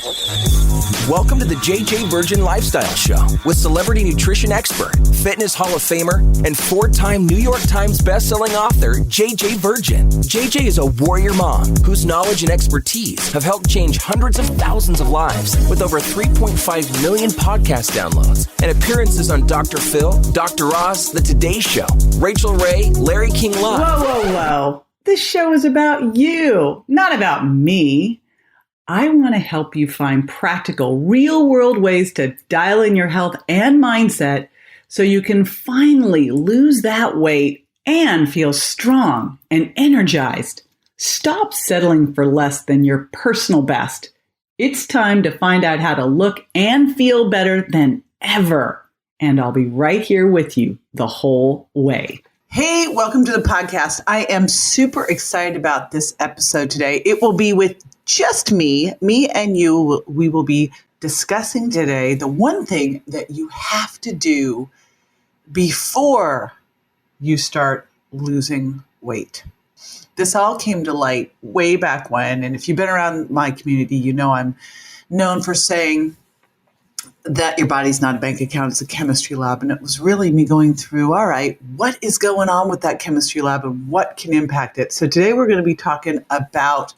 Welcome to the JJ Virgin Lifestyle Show with celebrity nutrition expert, fitness Hall of Famer, and four-time New York Times bestselling author, JJ Virgin. JJ is a warrior mom whose knowledge and expertise have helped change hundreds of thousands of lives with over 3.5 million podcast downloads and appearances on Dr. Phil, Dr. Oz, The Today Show, Rachel Ray, Larry King Live. Whoa. This show is about you, not about me. I want to help you find practical, real-world ways to dial in your health and mindset so you can finally lose that weight and feel strong and energized. Stop settling for less than your personal best. It's time to find out how to look and feel better than ever. And I'll be right here with you the whole way. Hey, welcome to the podcast. I am super excited about this episode today. It will be with just me and you. We will be discussing today the one thing that you have to do before you start losing weight. This all came to light way back when, and if you've been around my community, you know I'm known for saying that your body's not a bank account, it's a chemistry lab. And it was really me going through, all right, what is going on with that chemistry lab and what can impact it? So today we're going to be talking about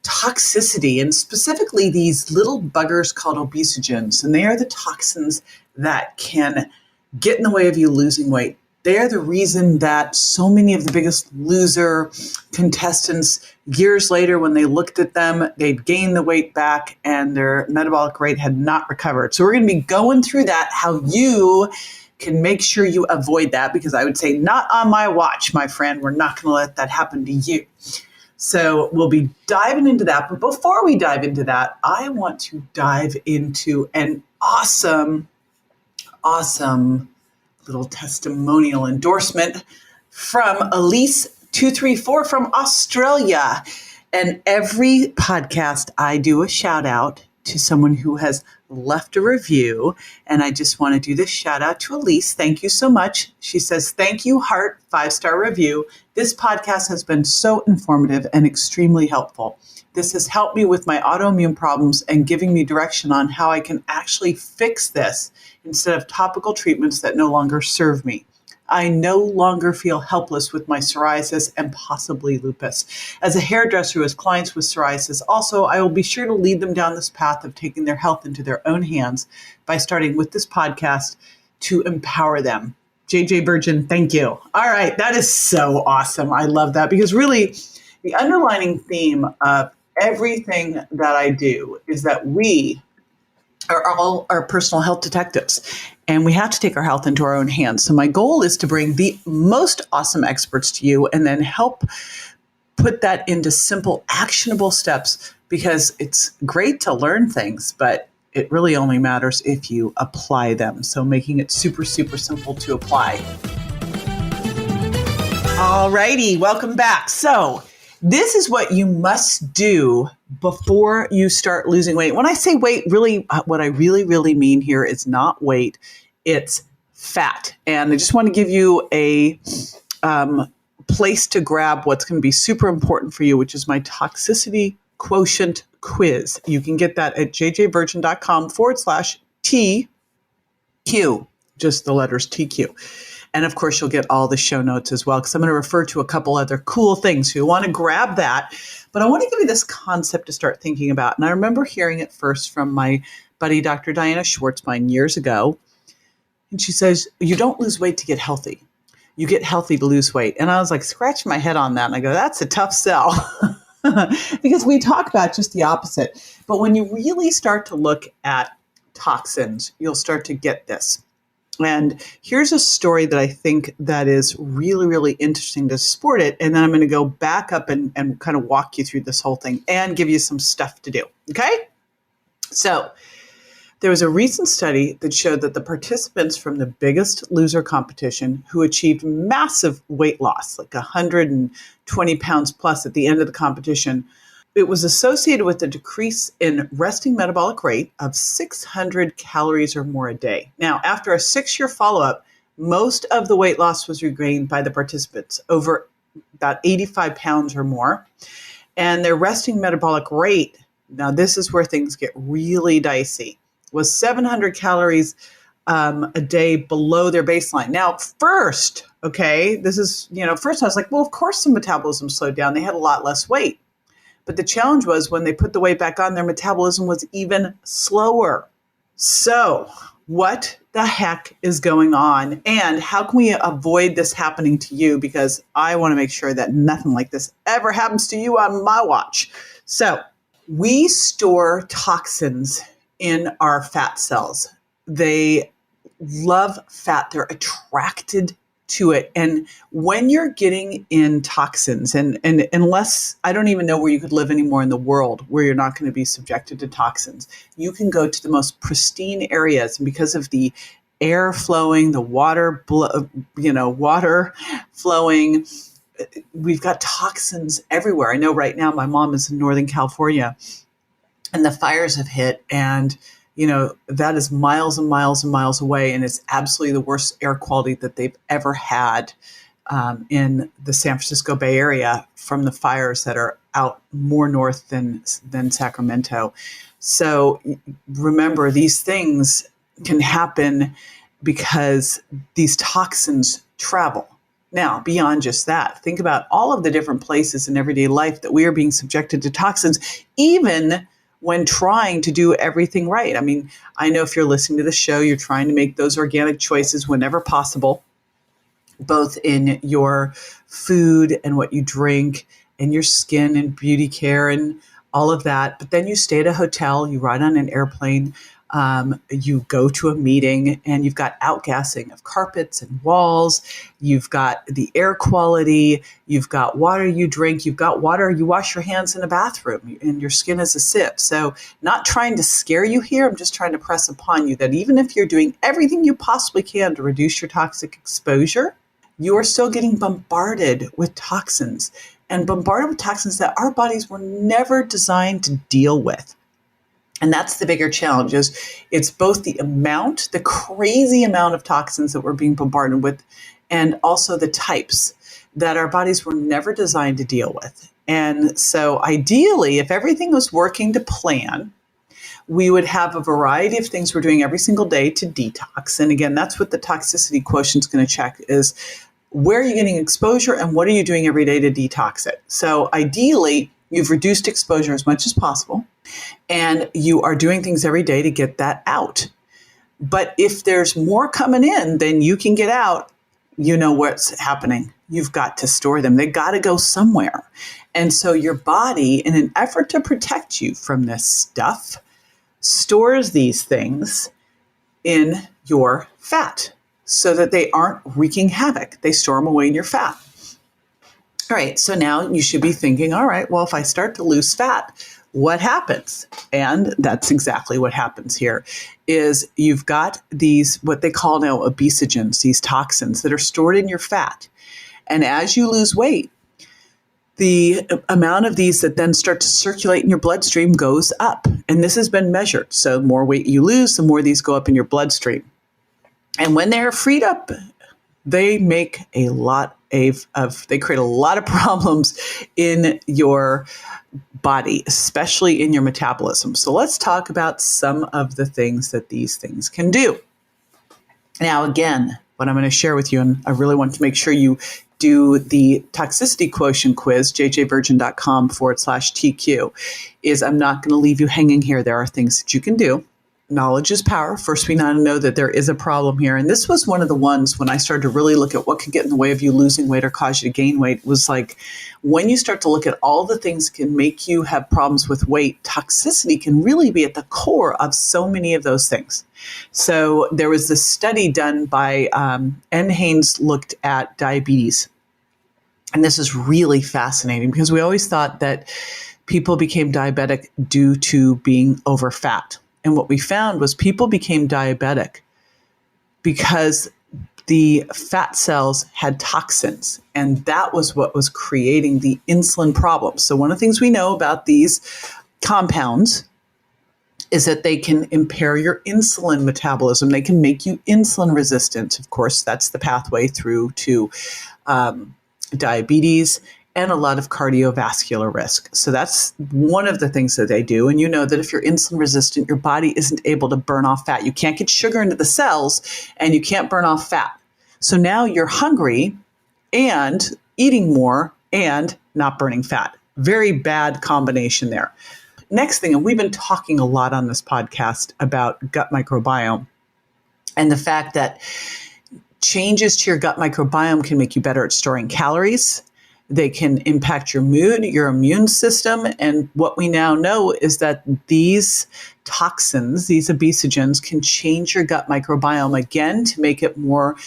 toxicity, and specifically these little buggers called Obesogens. And they are the toxins that can get in the way of you losing weight. They are the reason that so many of the biggest loser contestants, years later, when they looked at them, they'd gained the weight back and their metabolic rate had not recovered. So we're going to be going through that, how you can make sure you avoid that, because I would say not on my watch, my friend. We're not going to let that happen to you. So we'll be diving into that. But before we dive into that, I want to dive into an awesome little testimonial endorsement from Elise234 from Australia. And every podcast, I do a shout out to someone who has left a review. And I just want to do this shout out to Elise. Thank you so much. She says, thank you, heart, 5-star review. This podcast has been so informative and extremely helpful. This has helped me with my autoimmune problems and giving me direction on how I can actually fix this instead of topical treatments that no longer serve me. I no longer feel helpless with my psoriasis and possibly lupus. As a hairdresser who has clients with psoriasis, also, I will be sure to lead them down this path of taking their health into their own hands by starting with this podcast to empower them. JJ Virgin, thank you. All right, that is so awesome. I love that, because really the underlining theme of everything that I do is that we are all our personal health detectives, and we have to take our health into our own hands. So my goal is to bring the most awesome experts to you and then help put that into simple, actionable steps, because it's great to learn things, but it really only matters if you apply them. So making it super, super simple to apply. All righty, welcome back. So this is what you must do before you start losing weight. When I say weight, really, what I really mean here is not weight, it's fat. And I just want to give you a place to grab what's going to be super important for you, which is my Toxicity Quotient Quiz. You can get that at jjvirgin.com/TQ, just the letters TQ. And of course, you'll get all the show notes as well, because I'm going to refer to a couple other cool things. So you want to grab that. But I want to give you this concept to start thinking about. And I remember hearing it first from my buddy, Dr. Diana Schwartzbein, years ago. And she says, you don't lose weight to get healthy. You get healthy to lose weight. And I was like scratching my head on that. And I go, that's a tough sell. Because we talk about just the opposite. But when you really start to look at toxins, you'll start to get this. And here's a story that I think that is really interesting to support it. And then I'm going to go back up and kind of walk you through this whole thing and give you some stuff to do. Okay? So there was a recent study that showed that the participants from the Biggest Loser competition who achieved massive weight loss, like 120 pounds plus at the end of the competition, it was associated with a decrease in resting metabolic rate of 600 calories or more a day. Now, after a 6-year follow-up, most of the weight loss was regained by the participants, over about 85 pounds or more. And their resting metabolic rate now this is where things get really dicey, was 700 calories a day below their baseline. Now, first, okay, this is, first I was like, well, of course the metabolism slowed down. They had a lot less weight. But the challenge was when they put the weight back on, their metabolism was even slower. So what the heck is going on? And how can we avoid this happening to you? Because I want to make sure that nothing like this ever happens to you on my watch. So we store toxins in our fat cells. They love fat. They're attracted to it. And when you're getting in toxins, and unless, I don't even know where you could live anymore in the world where you're not going to be subjected to toxins, you can go to the most pristine areas. And because of the air flowing, the water flowing, we've got toxins everywhere. I know right now my mom is in Northern California and the fires have hit, and that is miles and miles and miles away, and it's absolutely the worst air quality that they've ever had in the San Francisco Bay Area from the fires that are out more north than Sacramento. So remember, these things can happen because these toxins travel. Now, beyond just that, think about all of the different places in everyday life that we are being subjected to toxins, even when trying to do everything right. I mean, I know if you're listening to the show, you're trying to make those organic choices whenever possible, both in your food and what you drink and your skin and beauty care and all of that. But then you stay at a hotel, you ride on an airplane, you go to a meeting, and you've got outgassing of carpets and walls. You've got the air quality. You've got water you drink. You've got water you wash your hands in a bathroom, and your skin is a sip. So not trying to scare you here. I'm just trying to press upon you that even if you're doing everything you possibly can to reduce your toxic exposure, you are still getting bombarded with toxins, and bombarded with toxins that our bodies were never designed to deal with. And that's the bigger challenge, is it's both the crazy amount of toxins that we're being bombarded with, and also the types that our bodies were never designed to deal with. And so ideally, if everything was working to plan, we would have a variety of things we're doing every single day to detox. And again, that's what the toxicity quotient is going to check, is where are you getting exposure and what are you doing every day to detox it? So ideally, you've reduced exposure as much as possible, and you are doing things every day to get that out. But if there's more coming in than you can get out, you know what's happening. You've got to store them. They got to go somewhere. And so your body, in an effort to protect you from this stuff, stores these things in your fat so that they aren't wreaking havoc. They store them away in your fat. All right, so now you should be thinking, all right, well, if I start to lose fat, what happens? And that's exactly what happens here, is you've got these, what they call now obesogens, these toxins that are stored in your fat. And as you lose weight, the amount of these that then start to circulate in your bloodstream goes up. And this has been measured. So the more weight you lose, the more these go up in your bloodstream. And when they're freed up, they make a lot they create a lot of problems in your body, especially in your metabolism. So let's talk about some of the things that these things can do. Now, again, what I'm going to share with you, and I really want to make sure you do the Toxicity Quotient Quiz, jjvirgin.com/TQ, is I'm not going to leave you hanging here. There are things that you can do. Knowledge is power. First, we need to know that there is a problem here. And this was one of the ones when I started to really look at what could get in the way of you losing weight or cause you to gain weight. It was like, when you start to look at all the things that can make you have problems with weight, toxicity can really be at the core of so many of those things. So there was this study done by N. Haynes, looked at diabetes. And this is really fascinating because we always thought that people became diabetic due to being over fat. And what we found was people became diabetic because the fat cells had toxins, and that was what was creating the insulin problem. So one of the things we know about these compounds is that they can impair your insulin metabolism. They can make you insulin resistant. Of course, that's the pathway through to diabetes and a lot of cardiovascular risk. So that's one of the things that they do. And you know that if you're insulin resistant, your body isn't able to burn off fat. You can't get sugar into the cells and you can't burn off fat. So now you're hungry and eating more and not burning fat. Very bad combination there. Next thing, and we've been talking a lot on this podcast about gut microbiome and the fact that changes to your gut microbiome can make you better at storing calories. They can impact your mood, your immune system. And what we now know is that these toxins, these obesogens, can change your gut microbiome again to make it more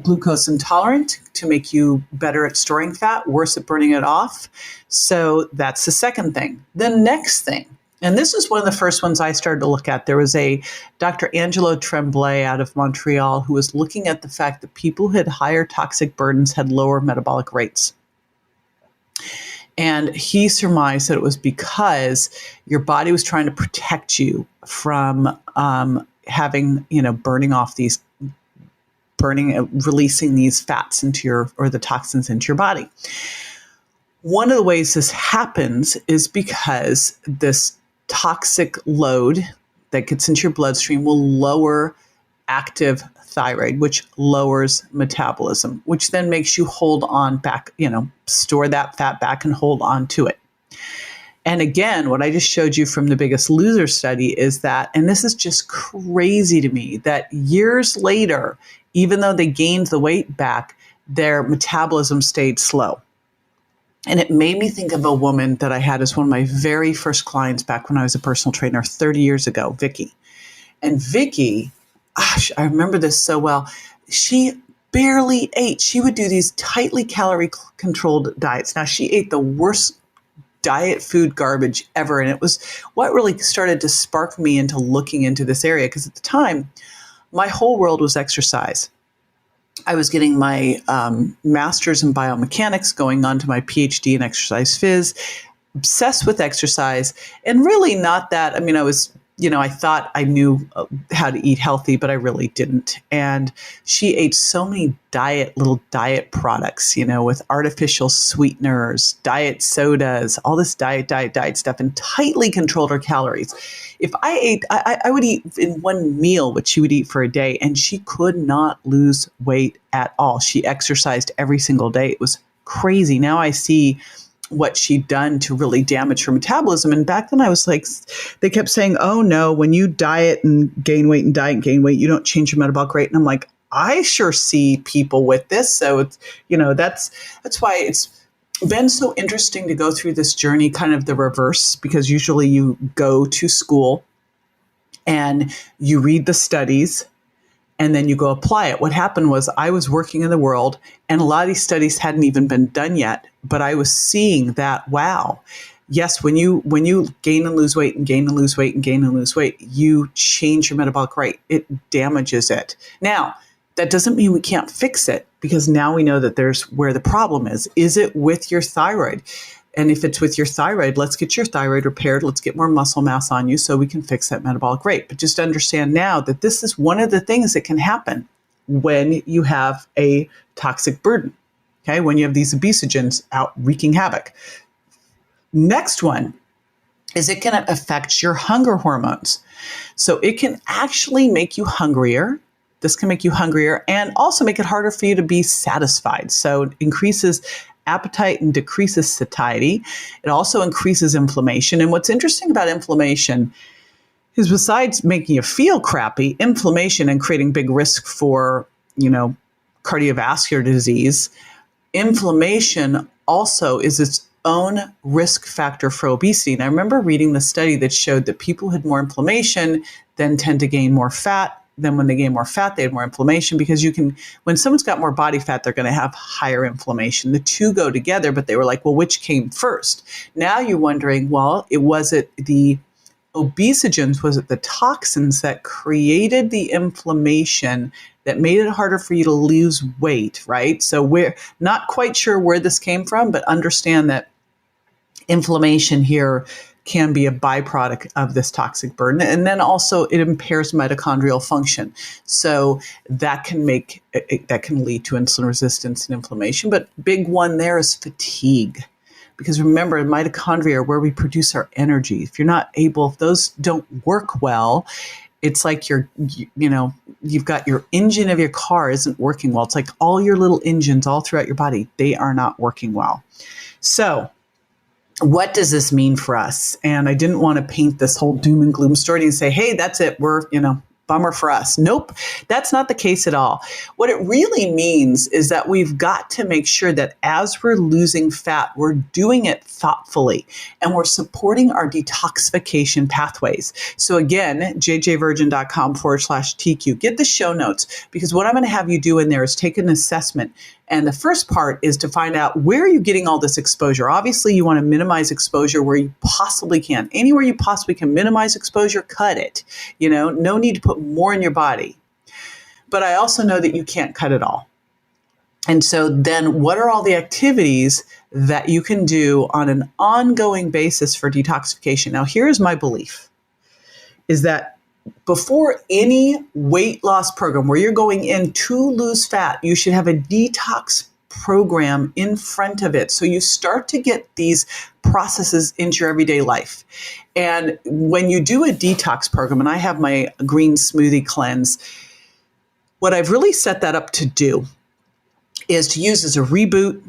glucose intolerant, to make you better at storing fat, worse at burning it off. So that's the second thing. The next thing, and this is one of the first ones I started to look at. There was a Dr. Angelo Tremblay out of Montreal who was looking at the fact that people who had higher toxic burdens had lower metabolic rates. And he surmised that it was because your body was trying to protect you from releasing these fats or the toxins into your body. One of the ways this happens is because this toxic load that gets into your bloodstream will lower active thyroid, which lowers metabolism, which then makes you hold on back, store that fat back and hold on to it. And again, what I just showed you from the Biggest Loser study is that, and this is just crazy to me, that years later, even though they gained the weight back, their metabolism stayed slow. And it made me think of a woman that I had as one of my very first clients back when I was a personal trainer 30 years ago, Vicky. And Vicky, gosh, I remember this so well. She barely ate. She would do these tightly calorie controlled diets. Now, she ate the worst diet food garbage ever. And it was what really started to spark me into looking into this area. Because at the time, my whole world was exercise. I was getting my master's in biomechanics, going on to my PhD in exercise phys, obsessed with exercise, and really not that. I mean, I thought I knew how to eat healthy, but I really didn't. And she ate so many little diet products, with artificial sweeteners, diet sodas, all this diet stuff, and tightly controlled her calories. If I ate, I would eat in one meal what she would eat for a day, and she could not lose weight at all. She exercised every single day. It was crazy. Now I see what she'd done to really damage her metabolism. And back then I was like, they kept saying, oh no, when you diet and gain weight and diet and gain weight, you don't change your metabolic rate. And I'm like, I sure see people with this. So it's, that's why it's been so interesting to go through this journey, kind of the reverse, because usually you go to school and you read the studies and then you go apply it. What happened was I was working in the world and a lot of these studies hadn't even been done yet, but I was seeing that, wow, yes, when you gain and lose weight and gain and lose weight and gain and lose weight, you change your metabolic rate. It damages it. Now, that doesn't mean we can't fix it, because now we know that there's where the problem is. Is it with your thyroid? And if it's with your thyroid, let's get your thyroid repaired. Let's get more muscle mass on you so we can fix that metabolic rate. But just understand now that this is one of the things that can happen when you have a toxic burden, okay? When you have these obesogens out wreaking havoc. Next one is it can affect your hunger hormones. So it can actually make you hungrier. This can make you hungrier and also make it harder for you to be satisfied. So it increases appetite and decreases satiety. It also increases inflammation. And what's interesting about inflammation is besides making you feel crappy, inflammation and creating big risk for, cardiovascular disease, inflammation also is its own risk factor for obesity. And I remember reading the study that showed that people who had more inflammation then tend to gain more fat. Then when they gain more fat, they have more inflammation, because when someone's got more body fat, they're going to have higher inflammation. The two go together, but they were like, well, which came first? Now you're wondering, well, was it the obesogens, was it the toxins that created the inflammation that made it harder for you to lose weight, right? So we're not quite sure where this came from, but understand that inflammation here can be a byproduct of this toxic burden. And then also it impairs mitochondrial function. So that can lead to insulin resistance and inflammation. But big one there is fatigue. because remember, mitochondria are where we produce our energy. If you're not able, if those don't work well, it's like you've got your engine of your car isn't working well. It's like all your little engines all throughout your body, they are not working well. So what does this mean for us? And I didn't want to paint this whole doom and gloom story and say, hey, that's it. We're, bummer for us. Nope, that's not the case at all. What it really means is that we've got to make sure that as we're losing fat, we're doing it thoughtfully and we're supporting our detoxification pathways. So again, jjvirgin.com/TQ. Get the show notes, because what I'm going to have you do in there is take an assessment. And the first part is to find out, where are you getting all this exposure? Obviously, you want to minimize exposure where you possibly can. Anywhere you possibly can minimize exposure, cut it. No need to put more in your body. But I also know that you can't cut it all. And so then what are all the activities that you can do on an ongoing basis for detoxification? Now, here's my belief, is that before any weight loss program where you're going in to lose fat, you should have a detox program in front of it. So you start to get these processes into your everyday life. And when you do a detox program, and I have my green smoothie cleanse, what I've really set that up to do is to use as a reboot,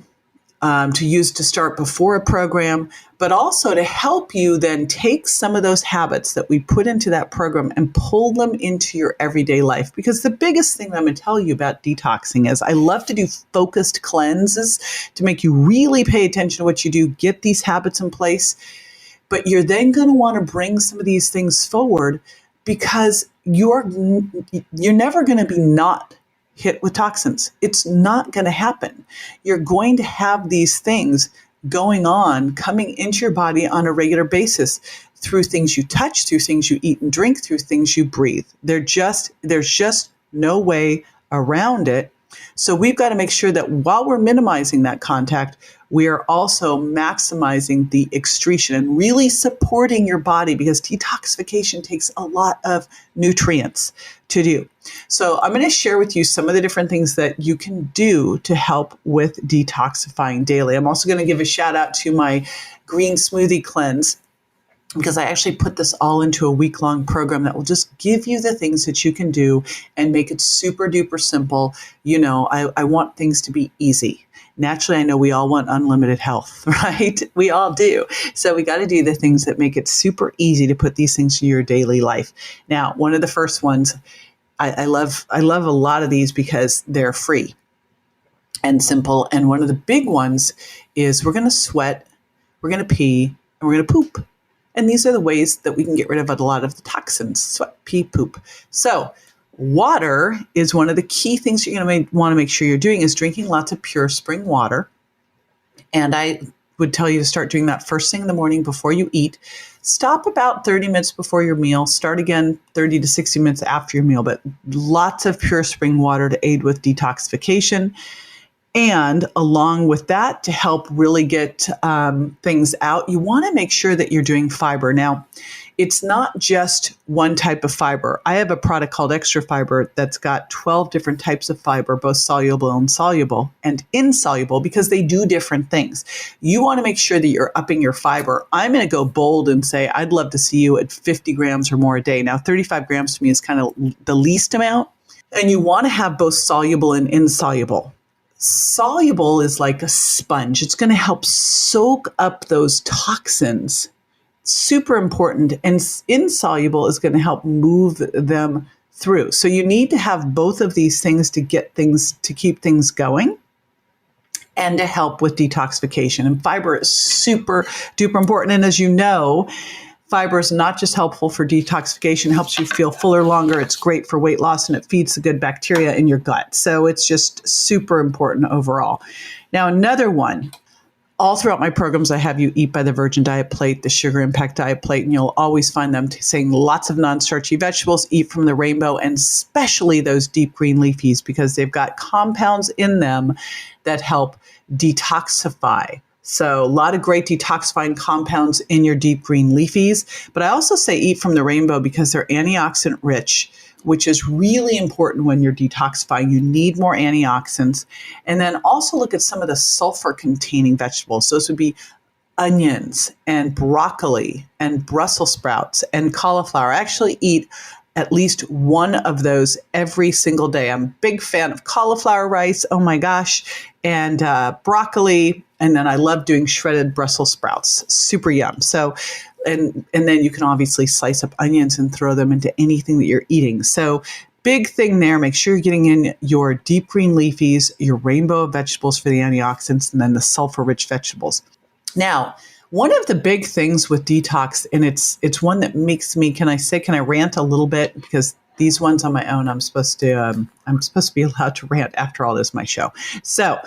to start before a program, but also to help you then take some of those habits that we put into that program and pull them into your everyday life. Because the biggest thing I'm going to tell you about detoxing is I love to do focused cleanses to make you really pay attention to what you do, get these habits in place. But you're then going to want to bring some of these things forward, because you're never going to be not hit with toxins. It's not going to happen. You're going to have these things going on, coming into your body on a regular basis through things you touch, through things you eat and drink, through things you breathe. There's just no way around it. So we've got to make sure that while we're minimizing that contact, we are also maximizing the excretion and really supporting your body, because detoxification takes a lot of nutrients to do. So I'm going to share with you some of the different things that you can do to help with detoxifying daily. I'm also going to give a shout out to my green smoothie cleanse, because I actually put this all into a week-long program that will just give you the things that you can do and make it super duper simple. I want things to be easy. Naturally, I know we all want unlimited health, right? We all do. So we got to do the things that make it super easy to put these things in your daily life. Now, one of the first ones, I love a lot of these because they're free and simple. And one of the big ones is we're going to sweat, we're going to pee, and we're going to poop. And these are the ways that we can get rid of a lot of the toxins: sweat, pee, poop. So water is one of the key things you're going to want to make sure you're doing, is drinking lots of pure spring water. And I would tell you to start doing that first thing in the morning before you eat. Stop about 30 minutes before your meal. Start again 30 to 60 minutes after your meal. But lots of pure spring water to aid with detoxification. And along with that, to help really get things out, you want to make sure that you're doing fiber. Now, it's not just one type of fiber. I have a product called Extra Fiber that's got 12 different types of fiber, both soluble and insoluble, because they do different things. You want to make sure that you're upping your fiber. I'm going to go bold and say I'd love to see you at 50 grams or more a day. Now, 35 grams to me is kind of the least amount. And you want to have both soluble and insoluble. Soluble is like a sponge. It's going to help soak up those toxins. Super important. And insoluble is going to help move them through. So you need to have both of these things to keep things going and to help with detoxification. And fiber is super duper important. And as you know, fiber is not just helpful for detoxification, it helps you feel fuller longer. It's great for weight loss, and it feeds the good bacteria in your gut. So it's just super important overall. Now, another one, all throughout my programs, I have you eat by the Virgin Diet Plate, the Sugar Impact Diet Plate, and you'll always find them saying lots of non-starchy vegetables, eat from the rainbow, and especially those deep green leafies, because they've got compounds in them that help detoxify. So a lot of great detoxifying compounds in your deep green leafies. But I also say eat from the rainbow because they're antioxidant rich, which is really important when you're detoxifying. You need more antioxidants. And then also look at some of the sulfur containing vegetables. Those would be onions and broccoli and Brussels sprouts and cauliflower. I actually eat at least one of those every single day. I'm a big fan of cauliflower rice. Oh my gosh. And broccoli. And then I love doing shredded Brussels sprouts. Super yum. So, and then you can obviously slice up onions and throw them into anything that you're eating. So big thing there. Make sure you're getting in your deep green leafies, your rainbow of vegetables for the antioxidants, and then the sulfur-rich vegetables. Now, one of the big things with detox, and it's one that makes me, can I rant a little bit? Because these ones on my own, I'm supposed to be allowed to rant after all this, my show. So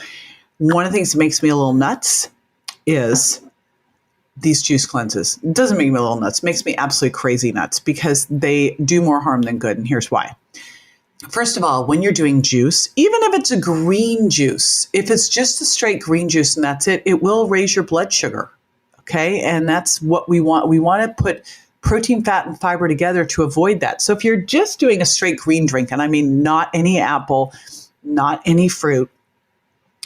one of the things that makes me a little nuts is these juice cleanses. It doesn't make me a little nuts. It makes me absolutely crazy nuts because they do more harm than good. And here's why. First of all, when you're doing juice, even if it's a green juice, if it's just a straight green juice and that's it, it will raise your blood sugar. Okay. And that's what we want. We want to put protein, fat, and fiber together to avoid that. So if you're just doing a straight green drink, and I mean not any apple, not any fruit,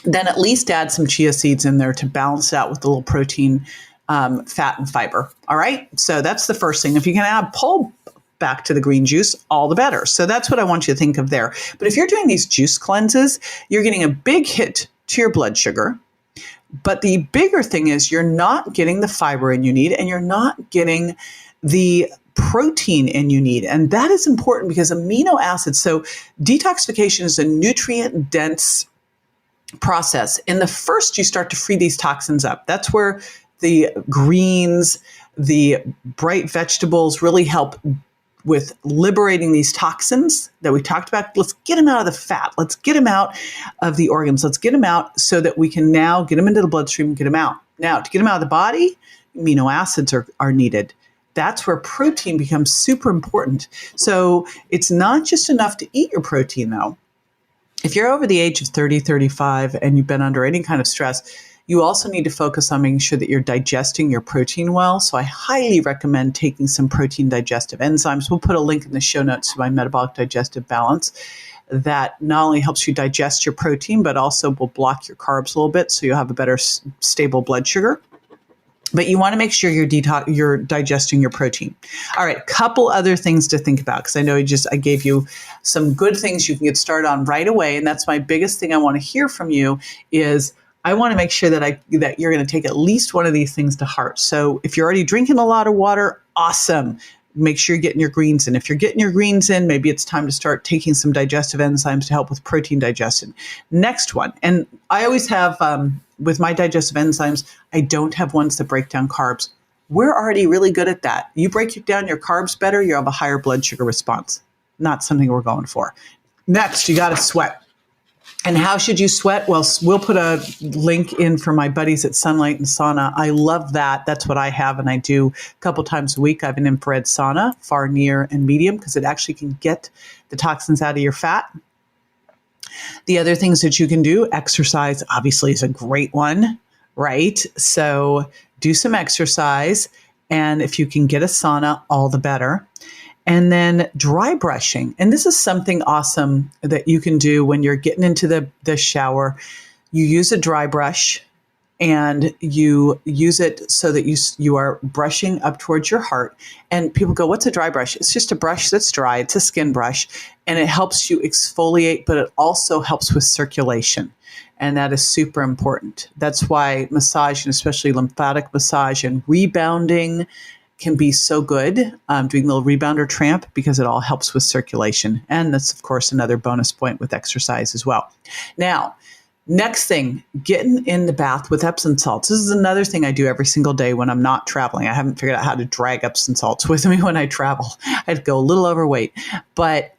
then at least add some chia seeds in there to balance it out with a little protein, fat, and fiber. All right. So that's the first thing. If you can add pull back to the green juice, all the better. So that's what I want you to think of there. But if you're doing these juice cleanses, you're getting a big hit to your blood sugar. But the bigger thing is you're not getting the fiber in you need, and you're not getting the protein in you need. And that is important because amino acids, so detoxification is a nutrient dense process. And the first you start to free these toxins up, that's where the greens, the bright vegetables really help with liberating these toxins that we talked about. Let's get them out of the fat. Let's get them out of the organs. Let's get them out so that we can now get them into the bloodstream and get them out. Now, to get them out of the body, amino acids are needed. That's where protein becomes super important. So it's not just enough to eat your protein, though. If you're over the age of 30, 35, and you've been under any kind of stress, you also need to focus on making sure that you're digesting your protein well. So I highly recommend taking some protein digestive enzymes. We'll put a link in the show notes to my metabolic digestive balance that not only helps you digest your protein, but also will block your carbs a little bit so you'll have a better stable blood sugar. But you want to make sure you're digesting your protein. All right, a couple other things to think about, because I know I gave you some good things you can get started on right away. And that's my biggest thing I want to hear from you is I want to make sure that you're going to take at least one of these things to heart. So if you're already drinking a lot of water, awesome. Make sure you're getting your greens in. If you're getting your greens in, maybe it's time to start taking some digestive enzymes to help with protein digestion. Next one, and I always have, with my digestive enzymes, I don't have ones that break down carbs. We're already really good at that. You break down your carbs better, you'll have a higher blood sugar response. Not something we're going for. Next, you got to sweat. And how should you sweat? Well, we'll put a link in for my buddies at Sunlight and Sauna. I love that. That's what I have, and I do a couple times a week. I have an infrared sauna, far, near, and medium, because it actually can get the toxins out of your fat. The other things that you can do, exercise obviously is a great one, right? So do some exercise, and if you can get a sauna, all the better. And then dry brushing. And this is something awesome that you can do when you're getting into the shower. You use a dry brush and you use it so that you are brushing up towards your heart. And people go, what's a dry brush? It's just a brush that's dry. It's a skin brush. And it helps you exfoliate, but it also helps with circulation. And that is super important. That's why massage, and especially lymphatic massage and rebounding, can be so good, doing a little rebounder tramp, because it all helps with circulation. And that's, of course, another bonus point with exercise as well. Now, next thing, getting in the bath with Epsom salts. This is another thing I do every single day when I'm not traveling. I haven't figured out how to drag Epsom salts with me when I travel. I'd go a little overweight. But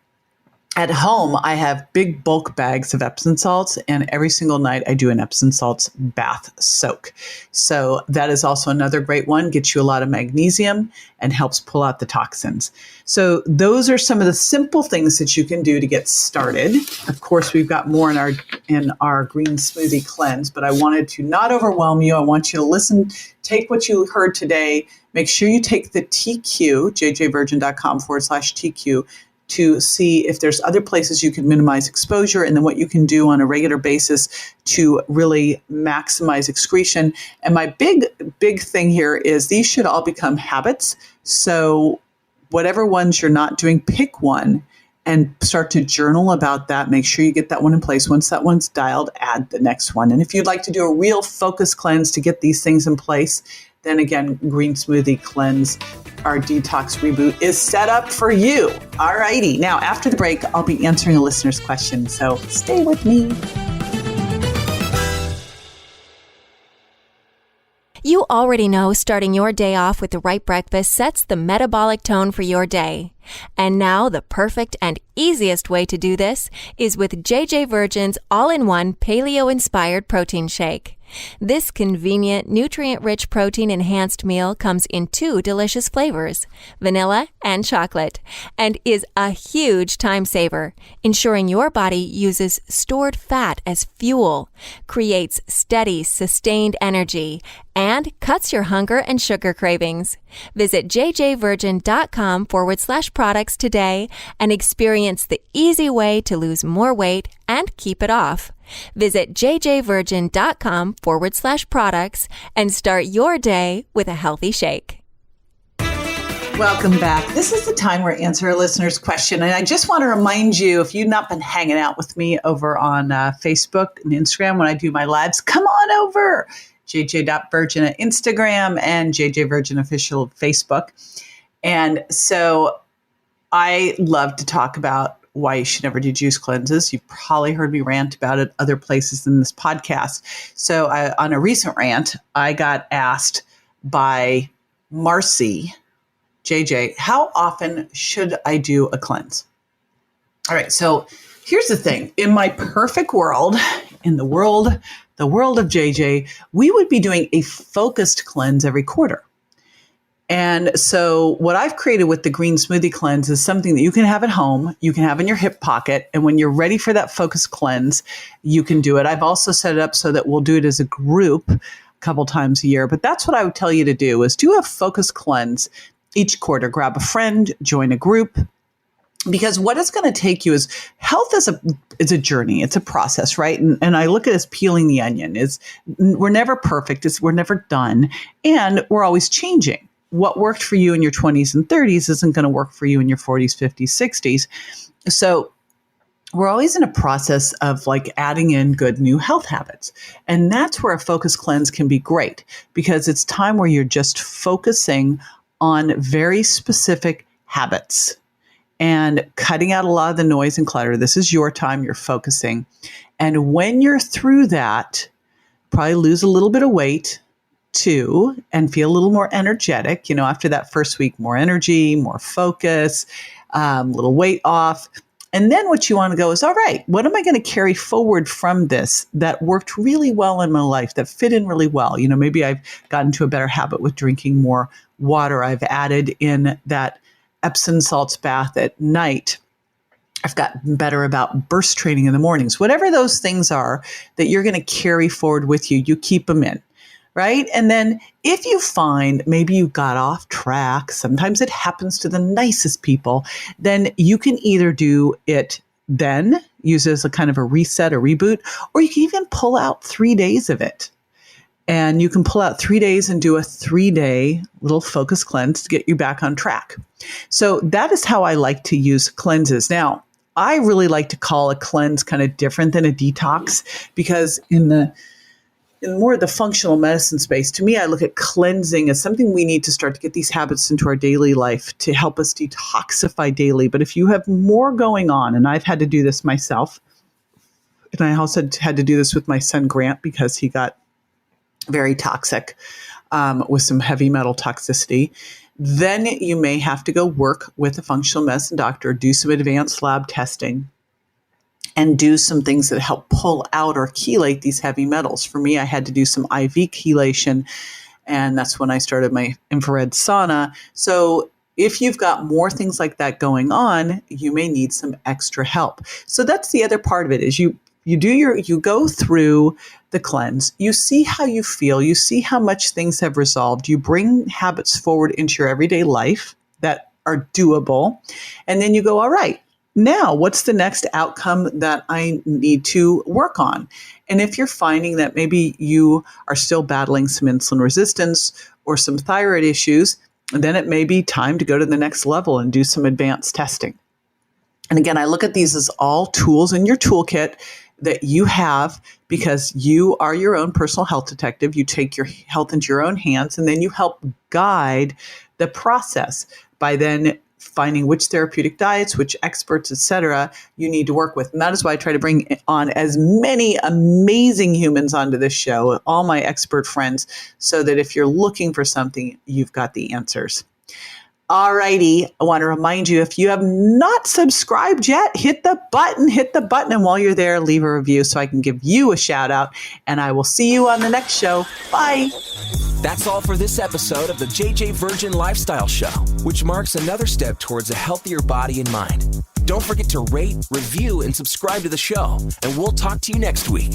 at home, I have big bulk bags of Epsom salts, and every single night I do an Epsom salts bath soak. So that is also another great one, gets you a lot of magnesium and helps pull out the toxins. So those are some of the simple things that you can do to get started. Of course, we've got more in our green smoothie cleanse, but I wanted to not overwhelm you. I want you to listen, take what you heard today. Make sure you take the TQ, jjvirgin.com/TQ, to see if there's other places you can minimize exposure, and then what you can do on a regular basis to really maximize excretion. And my big thing here is these should all become habits. So whatever ones you're not doing, pick one and start to journal about that. Make sure you get that one in place. Once that one's dialed, add the next one. And if you'd like to do a real focus cleanse to get these things in place, then again, Green Smoothie Cleanse, our detox reboot, is set up for you. All righty. Now, after the break, I'll be answering a listener's question. So stay with me. You already know starting your day off with the right breakfast sets the metabolic tone for your day. And now the perfect and easiest way to do this is with JJ Virgin's all-in-one paleo-inspired protein shake. This convenient, nutrient-rich protein-enhanced meal comes in 2 delicious flavors, vanilla and chocolate, and is a huge time saver, ensuring your body uses stored fat as fuel, creates steady, sustained energy, and cuts your hunger and sugar cravings. Visit jjvirgin.com/products today and experience the easy way to lose more weight and keep it off. Visit jjvirgin.com/products and start your day with a healthy shake. Welcome back. This is the time where I answer a listener's question. And I just want to remind you, if you've not been hanging out with me over on Facebook and Instagram when I do my lives, come on over. jj.virgin at Instagram and JJ Virgin Official at Facebook. And so I love to talk about why you should never do juice cleanses. You've probably heard me rant about it other places in this podcast. So on a recent rant, I got asked by Marcy, JJ, how often should I do a cleanse? All right. So here's the thing. In my perfect world, in the world of JJ, we would be doing a focused cleanse every quarter. And so what I've created with the Green Smoothie Cleanse is something that you can have at home, you can have in your hip pocket, and when you're ready for that focused cleanse, you can do it. I've also set it up so that we'll do it as a group a couple times a year, but that's what I would tell you to do is do a focused cleanse each quarter. Grab a friend, join a group, because what it's going to take you is health is a journey. It's a process, right? And I look at it as peeling the onion. We're never perfect. We're never done. And we're always changing. What worked for you in your 20s and 30s isn't going to work for you in your 40s, 50s, 60s. So we're always in a process of like adding in good new health habits. And that's where a focus cleanse can be great, because it's time where you're just focusing on very specific habits and cutting out a lot of the noise and clutter. This is your time, you're focusing. And when you're through that, probably lose a little bit of weight too, and feel a little more energetic. You know, after that first week, more energy, more focus, little weight off. And then what you want to go is, all right, what am I going to carry forward from this that worked really well in my life, that fit in really well? You know, maybe I've gotten to a better habit with drinking more water. I've added in that Epsom salts bath at night. I've gotten better about burst training in the mornings. Whatever those things are that you're going to carry forward with you, you keep them in. Right? And then if you find maybe you got off track, sometimes it happens to the nicest people, then you can either do it then, use it as a kind of a reset, a reboot, or you can even pull out 3 days of it. And you can pull out 3 days and do a 3-day little focus cleanse to get you back on track. So that is how I like to use cleanses. Now, I really like to call a cleanse kind of different than a detox, because in more of the functional medicine space, to me, I look at cleansing as something we need to start to get these habits into our daily life to help us detoxify daily. But if you have more going on, and I've had to do this myself, and I also had to do this with my son Grant because he got very toxic with some heavy metal toxicity, then you may have to go work with a functional medicine doctor, do some advanced lab testing, and do some things that help pull out or chelate these heavy metals. For me, I had to do some IV chelation, and that's when I started my infrared sauna. So if you've got more things like that going on, you may need some extra help. So that's the other part of it, is you go through the cleanse, you see how you feel, you see how much things have resolved, you bring habits forward into your everyday life that are doable. And then you go, all right, now what's the next outcome that I need to work on? And if you're finding that maybe you are still battling some insulin resistance or some thyroid issues, then it may be time to go to the next level and do some advanced testing. And again, I look at these as all tools in your toolkit that you have because you are your own personal health detective. You take your health into your own hands, and then you help guide the process by then finding which therapeutic diets, which experts, et cetera, you need to work with. And that is why I try to bring on as many amazing humans onto this show, all my expert friends, so that if you're looking for something, you've got the answers. Alrighty, I want to remind you, if you have not subscribed yet, hit the button. And while you're there, leave a review so I can give you a shout out. And I will see you on the next show. Bye. That's all for this episode of the JJ Virgin Lifestyle Show, which marks another step towards a healthier body and mind. Don't forget to rate, review, and subscribe to the show, and we'll talk to you next week.